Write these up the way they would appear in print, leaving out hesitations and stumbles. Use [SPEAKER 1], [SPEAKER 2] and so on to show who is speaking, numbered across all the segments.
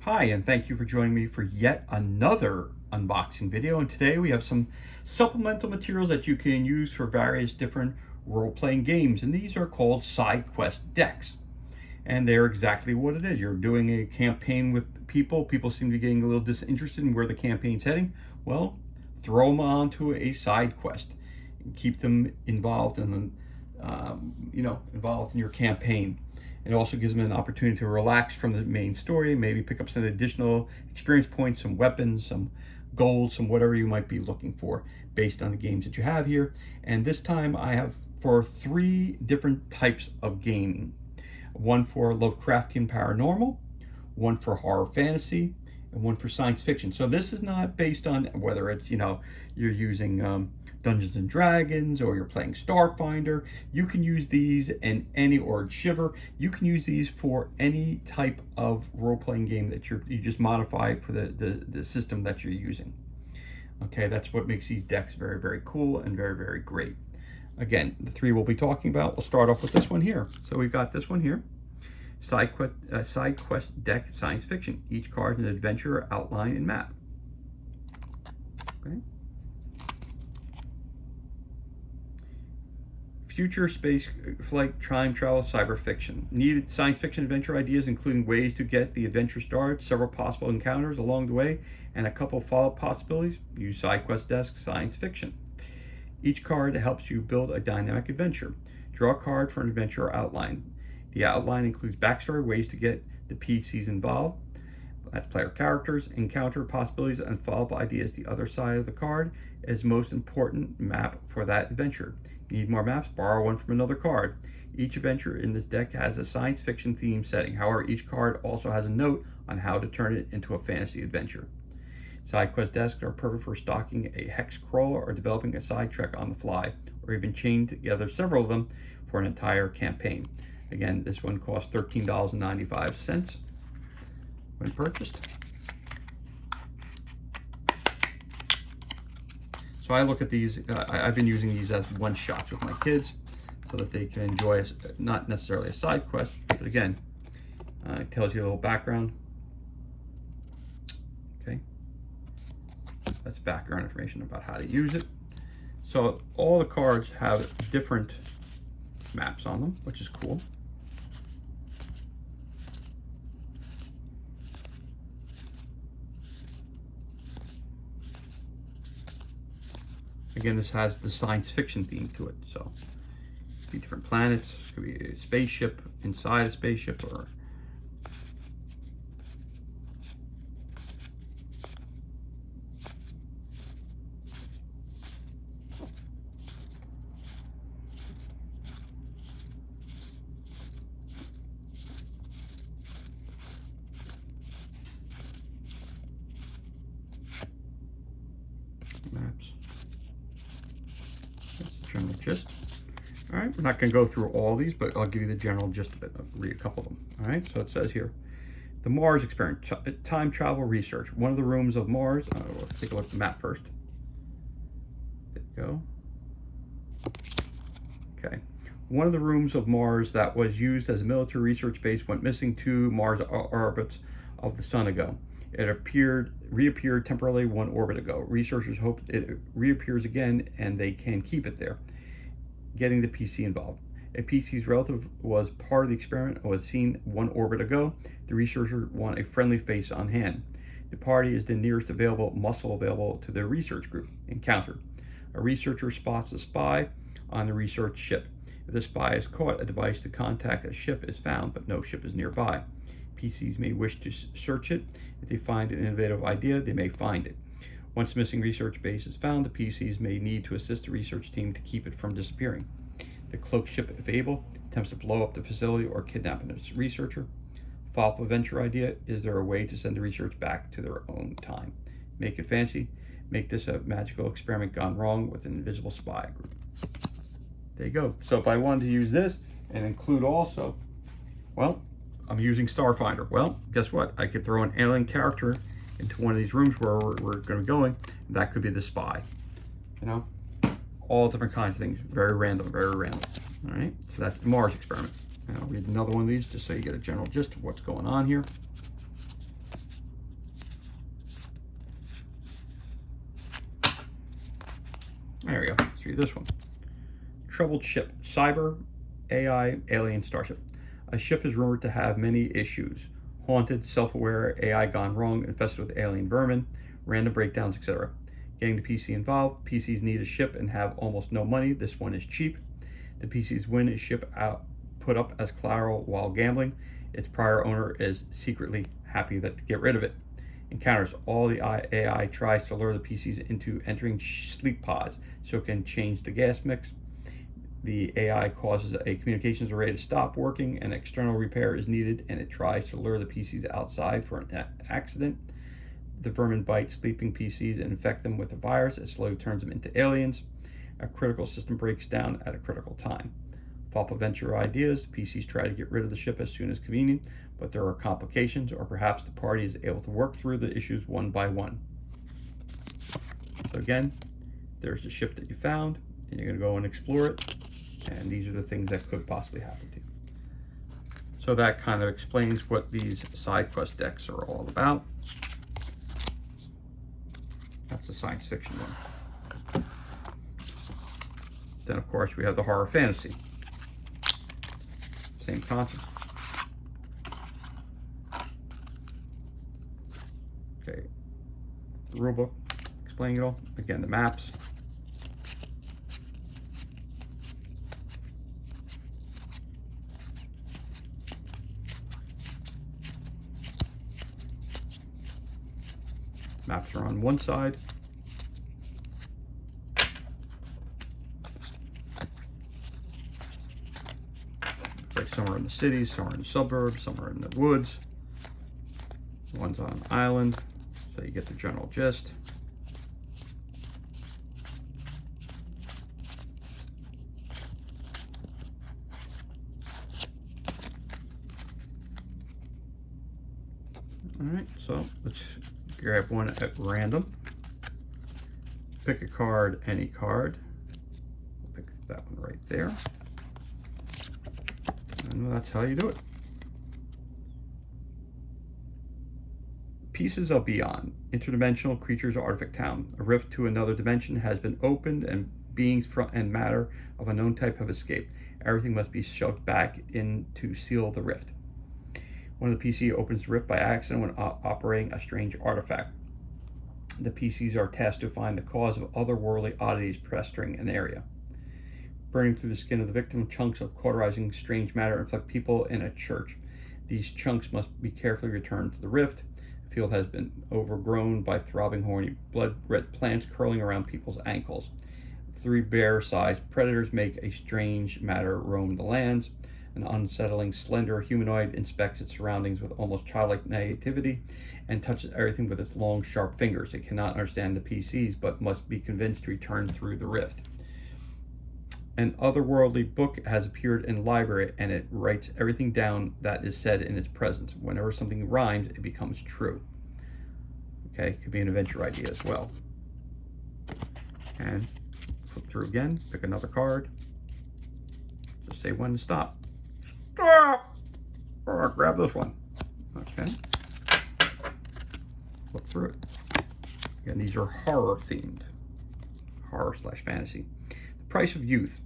[SPEAKER 1] Hi, and thank you for joining me for yet another unboxing video. And today we have some supplemental materials that you can use for various different role-playing games. And these are called SideQuest decks. And they're exactly what it is. You're doing a campaign with people. People seem to be getting a little disinterested in where the campaign's heading. Well, throw them onto a side quest and keep them involved in, involved in your campaign. It also gives them an opportunity to relax from the main story, maybe pick up some additional experience points, some weapons, some gold, some whatever you might be looking for based on the games that you have here. And this time I have for 3 different types of gaming. One for Lovecraftian Paranormal, one for horror fantasy, and one for science fiction. So this is not based on whether it's, you're using Dungeons and Dragons or you're playing Starfinder. You can use these in any, or Shiver. You can use these for any type of role-playing game that you just modify for the system that you're using. Okay, that's what makes these decks very, very cool and very, very great. Again, the 3 we'll be talking about, we'll start off with this one here. So we've got this one here, SideQuest deck science fiction. Each card is an adventure, outline, and map. Okay. Future space flight, time travel, cyber fiction. Needed science fiction adventure ideas, including ways to get the adventure started, several possible encounters along the way, and a couple follow-up possibilities. Use SideQuest desk science fiction. Each card helps you build a dynamic adventure. Draw a card for an adventure outline. The outline includes backstory, ways to get the PCs involved, that's player characters, encounter possibilities, and follow-up ideas. The other side of the card is the most important map for that adventure. You need more maps? Borrow one from another card. Each adventure in this deck has a science fiction theme setting. However, each card also has a note on how to turn it into a fantasy adventure. SideQuest desks are perfect for stocking a hex crawler or developing a side trek on the fly, or even chain together several of them for an entire campaign. Again, this one costs $13.95 when purchased. So I look at these, I've been using these as one-shots with my kids so that they can enjoy, not necessarily a side quest, but again, it tells you a little background. Okay. That's background information about how to use it. So all the cards have different maps on them, which is cool. Again, this has the science fiction theme to it. So it could be different planets, it could be a spaceship inside a spaceship, or maps. That's the general gist. All right, we're not going to go through all these, but I'll give you the general gist of it. I'll read a couple of them. All right, so it says here, the Mars experiment, time travel research. One of the rooms of Mars, let's take a look at the map first. There you go. Okay. One of the rooms of Mars that was used as a military research base went missing 2 Mars orbits of the sun ago. It reappeared temporarily 1 orbit ago. Researchers hope it reappears again and they can keep it there. Getting the PC involved. A PC's relative was part of the experiment and was seen 1 orbit ago. The researchers want a friendly face on hand. The party is the nearest available muscle available to the research group. Encounter. A researcher spots a spy on the research ship. If the spy is caught, a device to contact a ship is found, but no ship is nearby. PCs may wish to search it. If they find an innovative idea, they may find it. Once missing research base is found, the PCs may need to assist the research team to keep it from disappearing. The cloaked ship, if able, attempts to blow up the facility or kidnap a researcher. Follow-up adventure idea, is there a way to send the research back to their own time? Make it fancy. Make this a magical experiment gone wrong with an invisible spy group. There you go. So if I wanted to use this and include also, well, I'm using Starfinder. Well, guess what? I could throw an alien character into one of these rooms where we're going to be going. And that could be the spy. All different kinds of things. Very random, very random. All right, so that's the Mars experiment. And I'll read another one of these just so you get a general gist of what's going on here. you this one. Troubled ship, cyber AI alien starship. A ship is rumored to have many issues. Haunted, self-aware, AI gone wrong, infested with alien vermin, random breakdowns, etc. Getting the PC involved. PCs need a ship and have almost no money. This one is cheap. The PCs win a ship out, put up as collateral while gambling. Its prior owner is secretly happy to get rid of it. Encounters. All the AI tries to lure the PCs into entering sleep pods so it can change the gas mix. The AI causes a communications array to stop working, and external repair is needed, and it tries to lure the PCs outside for an accident. The vermin bite sleeping PCs and infect them with a virus. It slowly turns them into aliens. A critical system breaks down at a critical time. Fall adventure ideas. PCs try to get rid of the ship as soon as convenient, but there are complications, or perhaps the party is able to work through the issues one by one. So again, there's the ship that you found, and you're going to go and explore it, and these are the things that could possibly happen to you. So that kind of explains what these SideQuest decks are all about. That's the science fiction one. Then, of course, we have the horror fantasy. Same concept. Okay, the rule book explaining it all. Again, the maps. Maps are on one side. Like somewhere in the city, somewhere in the suburbs, somewhere in the woods. One's on an island, so you get the general gist. All right, so let's grab one at random. Pick a card, any card. We'll pick that one right there. And that's how you do it. Pieces of Beyond. Interdimensional creatures artifact town. A rift to another dimension has been opened, and beings from and matter of unknown type have escaped. Everything must be shoved back in to seal the rift. One of the PC opens the rift by accident when operating a strange artifact. The PCs are tasked to find the cause of otherworldly oddities pestering an area. Burning through the skin of the victim, chunks of cauterizing strange matter infect people in a church. These chunks must be carefully returned to the rift. The field has been overgrown by throbbing, horny, blood-red plants curling around people's ankles. 3 bear-sized predators make a strange matter roam the lands. An unsettling, slender humanoid inspects its surroundings with almost childlike naivety and touches everything with its long, sharp fingers. It cannot understand the PCs, but must be convinced to return through the rift. An otherworldly book has appeared in the library, and it writes everything down that is said in its presence. Whenever something rhymes, it becomes true. Okay, could be an adventure idea as well. And flip through again, pick another card. Just say when to stop. Stop! Or grab this one. Okay. Flip through it. Again, these are horror themed. Horror/fantasy. The price of youth.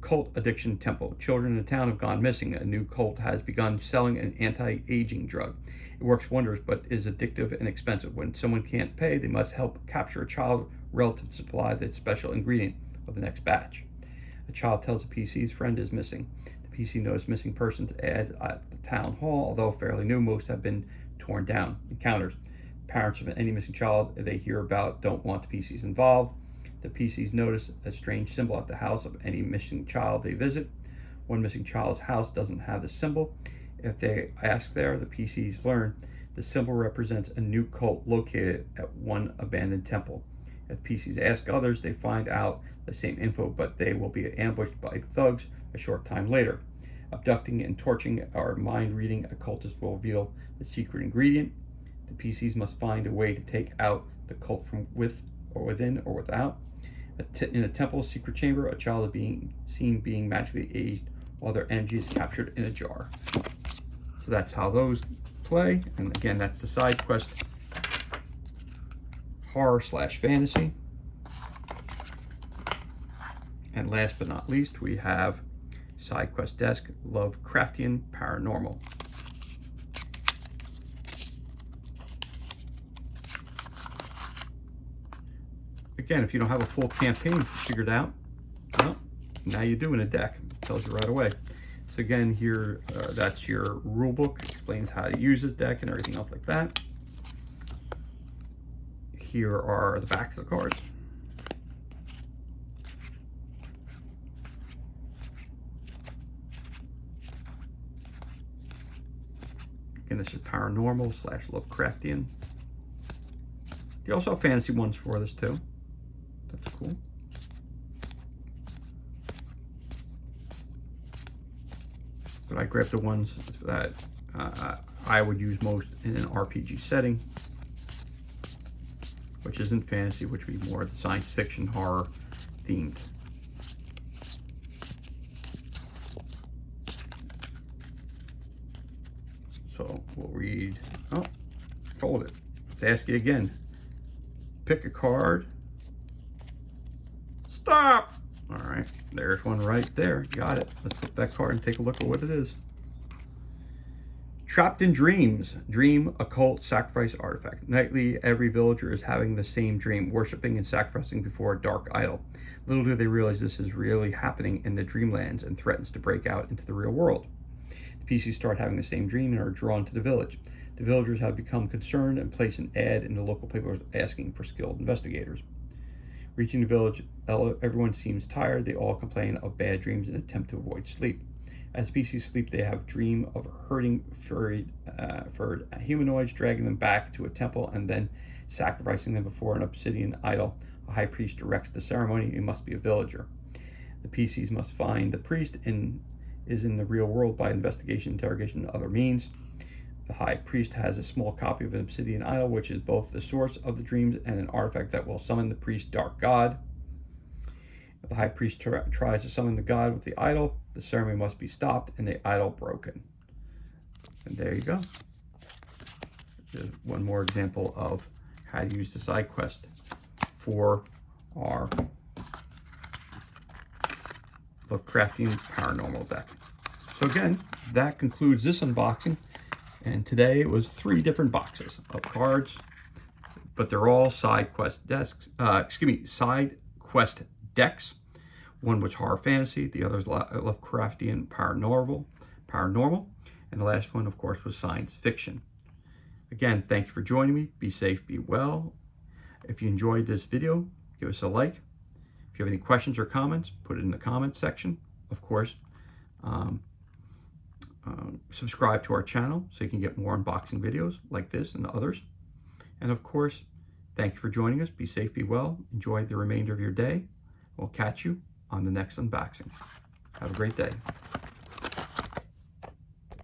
[SPEAKER 1] Cult addiction temple. Children in the town have gone missing. A new cult has begun selling an anti-aging drug. It works wonders, but is addictive and expensive. When someone can't pay, they must help capture a child relative to supply the special ingredient of the next batch. A child tells the PC's friend is missing. The PC knows missing persons ads at the town hall, although fairly new, most have been torn down. Encounters. Parents of any missing child they hear about don't want the PCs involved. The PCs notice a strange symbol at the house of any missing child they visit. One missing child's house doesn't have the symbol. If they ask there, the PCs learn the symbol represents a new cult located at one abandoned temple. If PCs ask others, they find out the same info, but they will be ambushed by thugs a short time later. Abducting and torturing or mind-reading occultists will reveal the secret ingredient. The PCs must find a way to take out the cult from within or without. In a temple secret chamber, a child is being seen being magically aged while their energy is captured in a jar. So that's how those play. And again, that's the SideQuest horror/fantasy. And last but not least, we have SideQuest Desk Lovecraftian Paranormal. Again, if you don't have a full campaign figured out, well, now you do in a deck. It tells you right away. So again, here, that's your rule book. Explains how to use this deck and everything else like that. Here are the backs of the cards. And this is Paranormal / Lovecraftian. You also have fantasy ones for this too. That's cool. But I grabbed the ones that I would use most in an RPG setting, which isn't fantasy, which would be more the science fiction horror themed. So we'll read, oh, fold it. Let's ask you again. Pick a card. Stop! All right, there's one right there. Got it. Let's flip that card and take a look at what it is. Trapped in dreams. Dream, occult, sacrifice, artifact. Nightly, every villager is having the same dream, worshiping and sacrificing before a dark idol. Little do they realize this is really happening in the dreamlands and threatens to break out into the real world. The PCs start having the same dream and are drawn to the village. The villagers have become concerned and place an ad in the local paper asking for skilled investigators. Reaching the village, everyone seems tired. They all complain of bad dreams and attempt to avoid sleep. As PCs sleep, they have dream of hurting furred humanoids, dragging them back to a temple and then sacrificing them before an obsidian idol. A high priest directs the ceremony. He must be a villager. The PCs must find the priest and is in the real world by investigation, interrogation, and other means. The high priest has a small copy of an obsidian idol, which is both the source of the dreams and an artifact that will summon the priest's dark god. If the high priest tries to summon the god with the idol, the ceremony must be stopped and the idol broken. And there you go. There's one more example of how to use the side quest for our Lovecraftian Paranormal deck. So again, that concludes this unboxing. And today it was 3 different boxes of cards, but they're all SideQuest desks. SideQuest decks. One was horror fantasy, the other is Lovecraftian paranormal, and the last one, of course, was science fiction. Again, thank you for joining me. Be safe, be well. If you enjoyed this video, give us a like. If you have any questions or comments, put it in the comments section. Of course, subscribe to our channel so you can get more unboxing videos like this and others. And of course, thank you for joining us. Be safe, be well. Enjoy the remainder of your day. We'll catch you on the next unboxing. Have a great day.